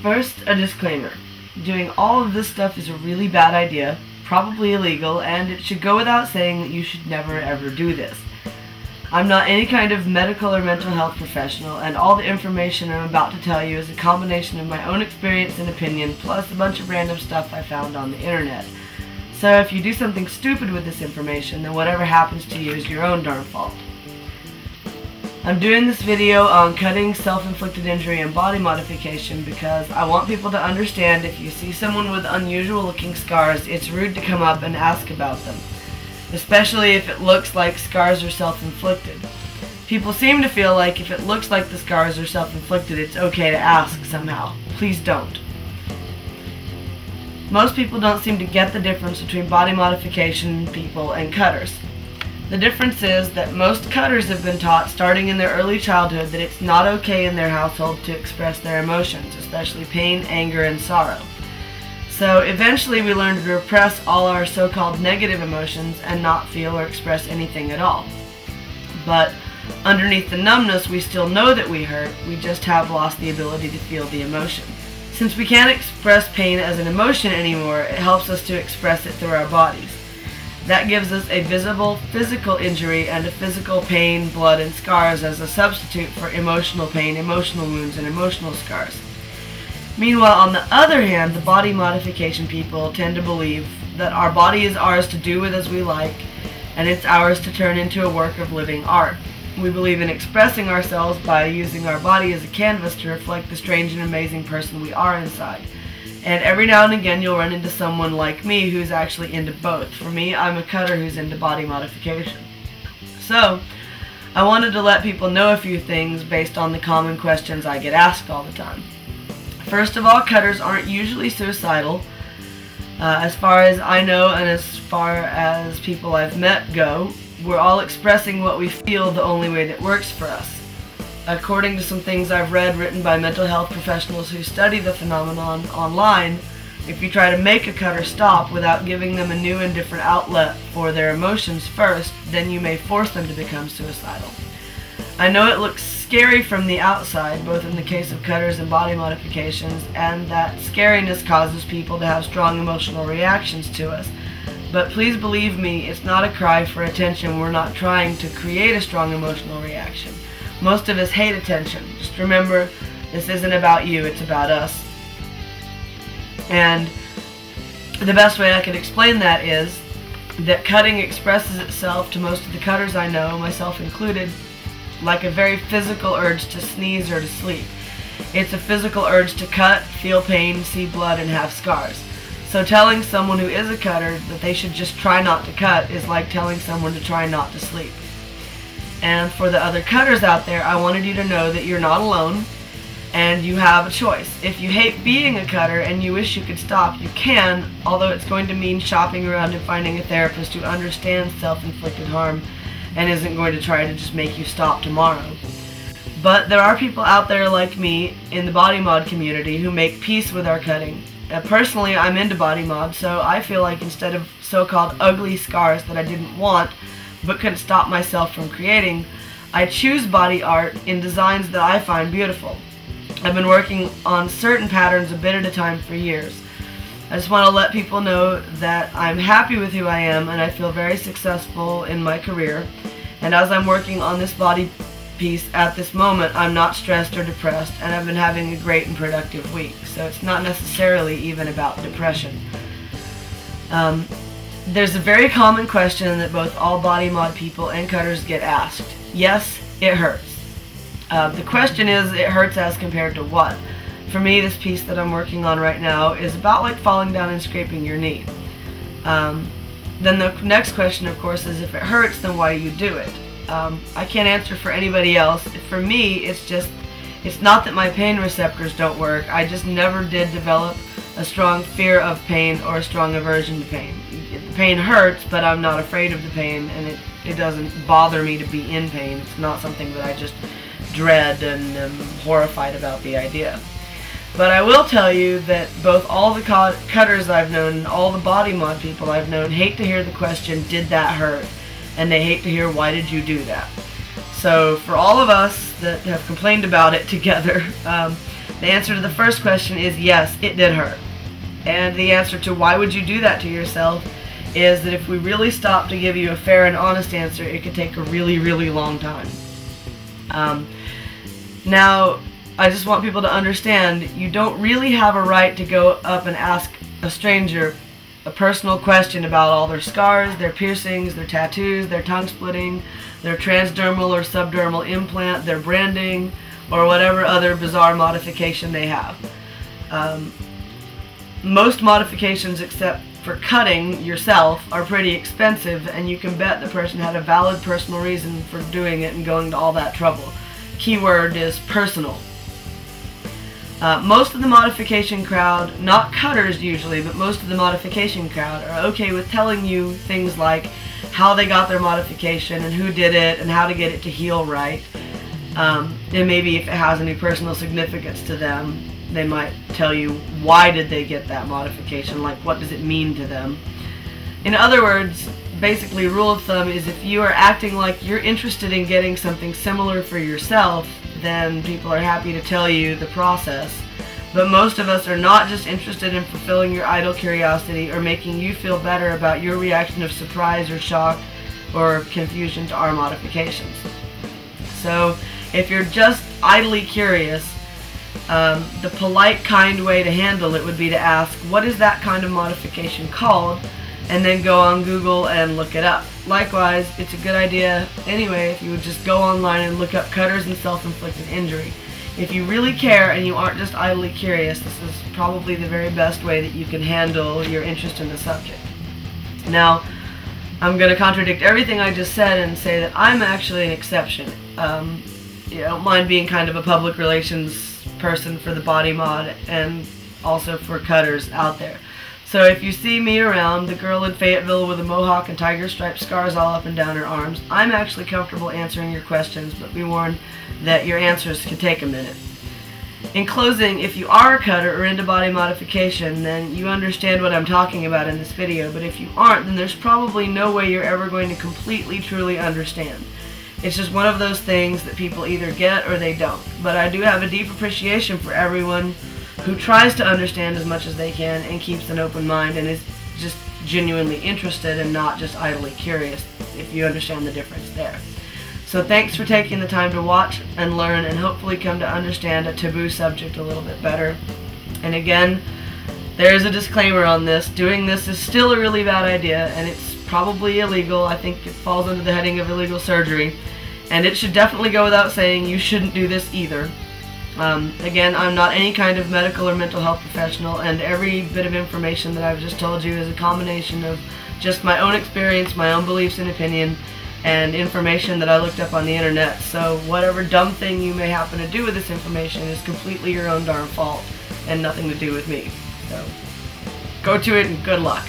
First, a disclaimer. Doing all of this stuff is a really bad idea, probably illegal, and it should go without saying that you should never ever do this. I'm not any kind of medical or mental health professional, and all the information I'm about to tell you is a combination of my own experience and opinion, plus a bunch of random stuff I found on the internet. So if you do something stupid with this information, then whatever happens to you is your own darn fault. I'm doing this video on cutting, self-inflicted injury, and body modification because I want people to understand if you see someone with unusual looking scars, it's rude to come up and ask about them, especially if it looks like scars are self-inflicted. People seem to feel like if it looks like the scars are self-inflicted, it's okay to ask somehow. Please don't. Most people don't seem to get the difference between body modification people and cutters. The difference is that most cutters have been taught starting in their early childhood that it's not okay in their household to express their emotions, especially pain, anger, and sorrow. So eventually we learn to repress all our so-called negative emotions and not feel or express anything at all. But underneath the numbness, we still know that we hurt, we just have lost the ability to feel the emotion. Since we can't express pain as an emotion anymore, it helps us to express it through our bodies. That gives us a visible physical injury and a physical pain, blood, and scars as a substitute for emotional pain, emotional wounds, and emotional scars. Meanwhile, on the other hand, the body modification people tend to believe that our body is ours to do with as we like, and it's ours to turn into a work of living art. We believe in expressing ourselves by using our body as a canvas to reflect the strange and amazing person we are inside. And every now and again you'll run into someone like me who's actually into both. For me, I'm a cutter who's into body modification. So, I wanted to let people know a few things based on the common questions I get asked all the time. First of all, cutters aren't usually suicidal. As far as I know and as far as people I've met go, we're all expressing what we feel the only way that works for us. According to some things I've read written by mental health professionals who study the phenomenon online, if you try to make a cutter stop without giving them a new and different outlet for their emotions first, then you may force them to become suicidal. I know it looks scary from the outside, both in the case of cutters and body modifications, and that scariness causes people to have strong emotional reactions to us. But please believe me, it's not a cry for attention. We're not trying to create a strong emotional reaction. Most of us hate attention. Just remember, this isn't about you, it's about us. And the best way I could explain that is that cutting expresses itself to most of the cutters I know, myself included, like a very physical urge to sneeze or to sleep. It's a physical urge to cut, feel pain, see blood, and have scars. So telling someone who is a cutter that they should just try not to cut is like telling someone to try not to sleep. And for the other cutters out there, I wanted you to know that you're not alone and you have a choice. If you hate being a cutter and you wish you could stop, you can, although it's going to mean shopping around and finding a therapist who understands self-inflicted harm and isn't going to try to just make you stop tomorrow. But there are people out there like me in the body mod community who make peace with our cutting. Personally, I'm into body mod, so I feel like instead of so-called ugly scars that I didn't want but couldn't stop myself from creating, I choose body art in designs that I find beautiful. I've been working on certain patterns a bit at a time for years. I just want to let people know that I'm happy with who I am and I feel very successful in my career. And as I'm working on this body piece at this moment, I'm not stressed or depressed, and I've been having a great and productive week. So it's not necessarily even about depression. There's a very common question that both all body mod people and cutters get asked. Yes, it hurts. The question is, it hurts as compared to what? For me, this piece that I'm working on right now is about like falling down and scraping your knee. Then the next question, of course, is if it hurts, then why do you do it? I can't answer for anybody else. For me, it's not that my pain receptors don't work. I just never did develop a strong fear of pain or a strong aversion to pain. The pain hurts, but I'm not afraid of the pain, and it doesn't bother me to be in pain. It's not something that I just dread and am horrified about the idea. But I will tell you that both all the cutters I've known and all the body mod people I've known hate to hear the question, did that hurt? And they hate to hear, why did you do that? So for all of us, that have complained about it together. The answer to the first question is yes, it did hurt. And the answer to why would you do that to yourself is that if we really stop to give you a fair and honest answer, it could take a really, really long time. Now, I just want people to understand, you don't really have a right to go up and ask a stranger a personal question about all their scars, their piercings, their tattoos, their tongue splitting, their transdermal or subdermal implant, their branding, or whatever other bizarre modification they have. Most modifications, except for cutting yourself, are pretty expensive, and you can bet the person had a valid personal reason for doing it and going to all that trouble. Keyword is personal. Most of the modification crowd, not cutters usually, but most of the modification crowd are okay with telling you things like how they got their modification and who did it and how to get it to heal right. And maybe if it has any personal significance to them, they might tell you why did they get that modification, like what does it mean to them. In other words, basically rule of thumb is if you are acting like you're interested in getting something similar for yourself, then people are happy to tell you the process. But most of us are not just interested in fulfilling your idle curiosity or making you feel better about your reaction of surprise or shock or confusion to our modifications. So if you're just idly curious, the polite, kind way to handle it would be to ask, what is that kind of modification called? And then go on Google and look it up. Likewise, it's a good idea anyway if you would just go online and look up cutters and self-inflicted injury. If you really care and you aren't just idly curious, this is probably the very best way that you can handle your interest in the subject. Now, I'm going to contradict everything I just said and say that I'm actually an exception. I don't mind being kind of a public relations person for the body mod and also for cutters out there. So if you see me around, the girl in Fayetteville with a mohawk and tiger striped scars all up and down her arms, I'm actually comfortable answering your questions, but be warned that your answers can take a minute. In closing, if you are a cutter or into body modification, then you understand what I'm talking about in this video, but if you aren't, then there's probably no way you're ever going to completely, truly understand. It's just one of those things that people either get or they don't. But I do have a deep appreciation for everyone who tries to understand as much as they can and keeps an open mind and is just genuinely interested and not just idly curious, if you understand the difference there. So thanks for taking the time to watch and learn and hopefully come to understand a taboo subject a little bit better. And again, there is a disclaimer on this. Doing this is still a really bad idea and it's probably illegal. I think it falls under the heading of illegal surgery. And it should definitely go without saying you shouldn't do this either. Again, I'm not any kind of medical or mental health professional, and every bit of information that I've just told you is a combination of just my own experience, my own beliefs and opinion, and information that I looked up on the internet. So whatever dumb thing you may happen to do with this information is completely your own darn fault and nothing to do with me. So go to it and good luck.